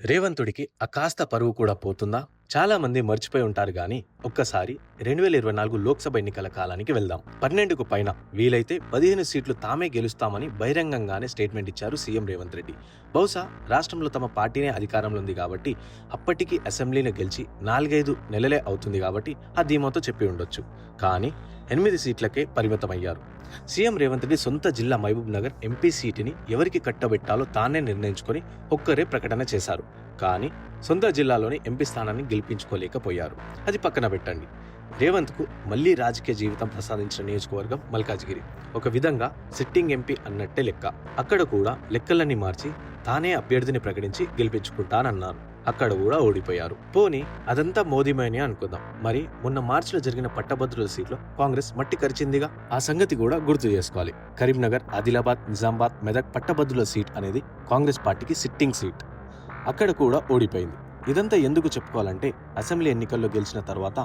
రేవంతుడికి ఆ కాస్త పరువు కూడా పోతుందా? చాలా మంది మర్చిపోయి ఉంటారు గానీ, ఒక్కసారి 2024 లోక్సభ ఎన్నికల కాలానికి వెళ్దాం. 12కు పైన వీలైతే 15 సీట్లు తామే గెలుస్తామని బహిరంగంగానే స్టేట్మెంట్ ఇచ్చారు సీఎం రేవంత్ రెడ్డి. బహుశా రాష్ట్రంలో తమ పార్టీనే అధికారంలో ఉంది కాబట్టి, అప్పటికి అసెంబ్లీని గెలిచి 4-5 నెలలే అవుతుంది కాబట్టి ఆ ధీమాతో చెప్పి ఉండొచ్చు. కానీ 8 సీట్లకే పరిమితమయ్యారు. సీఎం రేవంత్ రెడ్డి సొంత జిల్లా మహబూబ్ నగర్ ఎంపీ సీటుని ఎవరికి కట్టబెట్టాలో తానే నిర్ణయించుకొని ఒక్కరే ప్రకటన చేశారు. కానీ సొంత జిల్లాలోని ఎంపీ స్థానాన్ని గెలిపించుకోలేకపోయారు. అది పక్కన పెట్టండి. రేవంత్కు మళ్లీ రాజకీయ జీవితం ప్రసాదించిన నియోజకవర్గం మల్కాజిగిరి. ఒక విధంగా సిట్టింగ్ ఎంపీ అన్నట్టే లెక్క. అక్కడ కూడా లెక్కలన్నీ మార్చి తానే అభ్యర్థిని ప్రకటించి గెలిపించుకుంటానన్నారు. అక్కడ కూడా ఓడిపోయారు. పోనీ అదంతా మోదీమయనే అనుకుందాం. మరి మొన్న మార్చిలో జరిగిన పట్టభద్రుల సీట్లో కాంగ్రెస్ మట్టి కరిచిందిగా. ఆ సంగతి కూడా గుర్తు చేసుకోవాలి. కరీంనగర్, ఆదిలాబాద్, నిజామాబాద్, మెదక్ పట్టభద్రుల సీట్ అనేది కాంగ్రెస్ పార్టీకి సిట్టింగ్ సీట్. అక్కడ కూడా ఓడిపోయింది. ఇదంతా ఎందుకు చెప్పుకోవాలంటే, అసెంబ్లీ ఎన్నికల్లో గెలిచిన తర్వాత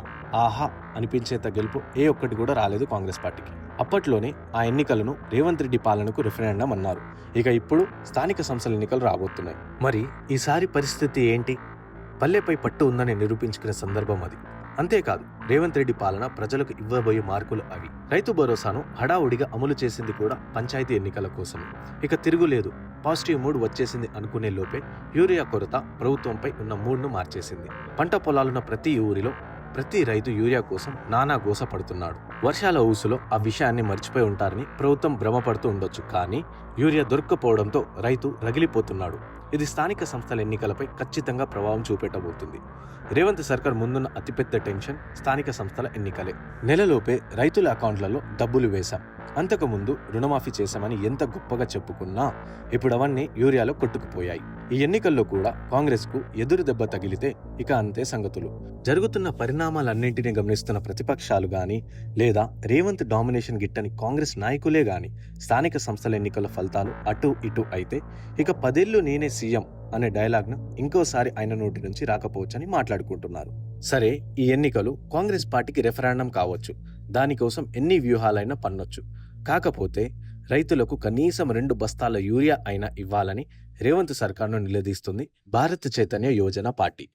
ఆహా అనిపించేంత గెలుపు ఏ ఒక్కటి కూడా రాలేదు కాంగ్రెస్ పార్టీకి. అప్పట్లోనే ఆ ఎన్నికలను రేవంత్ రెడ్డి పాలనకు రిఫరెండం అన్నారు. ఇక ఇప్పుడు స్థానిక సంస్థల ఎన్నికలు రాబోతున్నాయి. మరి ఈసారి పరిస్థితి ఏంటి? పల్లెపై పట్టు ఉందని నిరూపించుకునే సందర్భం అది. అంతేకాదు, రేవంత్ రెడ్డి పాలన ప్రజలకు ఇవ్వబోయే మార్కులు అవి. రైతు భరోసాను హడావుడిగా అమలు చేసింది కూడా పంచాయతీ ఎన్నికల కోసమే. ఇక తిరుగులేదు, పాజిటివ్ మూడ్ వచ్చేసింది అనుకునే లోపే యూరియా కొరత ప్రభుత్వంపై ఉన్న మూడ్ను మార్చేసింది. పంట పొలాలున్న ప్రతి ఊరిలో ప్రతి రైతు యూరియా కోసం నానా గోస పడుతున్నాడు. వర్షాల ఊసులో ఆ విషయాన్ని మర్చిపోయి ఉంటారని ప్రభుత్వం భ్రమపడుతూ ఉండొచ్చు. కానీ యూరియా దొరక్కపోవడంతో రైతు రగిలిపోతున్నాడు. ఇది స్థానిక సంస్థల ఎన్నికలపై ఖచ్చితంగా ప్రభావం చూపెట్టబోతుంది. రేవంత్ సర్కార్ ముందున్న అతిపెద్ద టెన్షన్ స్థానిక సంస్థల ఎన్నికలే. నెలలోపే రైతుల అకౌంట్లలో డబ్బులు వేశాం, అంతకుముందు రుణమాఫీ చేశామని ఎంత గొప్పగా చెప్పుకున్నా ఇప్పుడు అవన్నీ యూరియాలో కొట్టుకుపోయాయి. ఈ ఎన్నికల్లో కూడా కాంగ్రెస్ కు ఎదురు దెబ్బ తగిలితే ఇక అంతే సంగతులు. జరుగుతున్న పరిణామాలన్నింటినీ గమనిస్తున్న ప్రతిపక్షాలు గాని, లేదా రేవంత్ డామినేషన్ గిట్టని కాంగ్రెస్ నాయకులే గాని స్థానిక సంస్థల ఎన్నికల ఫలితాలు అటు ఇటు అయితే ఇక 10 ఏళ్లు నేనే సీఎం అనే డైలాగ్ను ఇంకోసారి ఆయన నోటి నుంచి రాకపోవచ్చని మాట్లాడుకుంటున్నారు. సరే, ఈ ఎన్నికలు కాంగ్రెస్ పార్టీకి రెఫరెండం కావచ్చు. దానికోసం ఎన్ని వ్యూహాలైనా పన్నొచ్చు. కాకపోతే రైతులకు కనీసం 2 బస్తాల యూరియా అయినా ఇవ్వాలని రేవంత్ సర్కార్ను నిలదీస్తుంది భారత్ చైతన్య యోజన పార్టీ.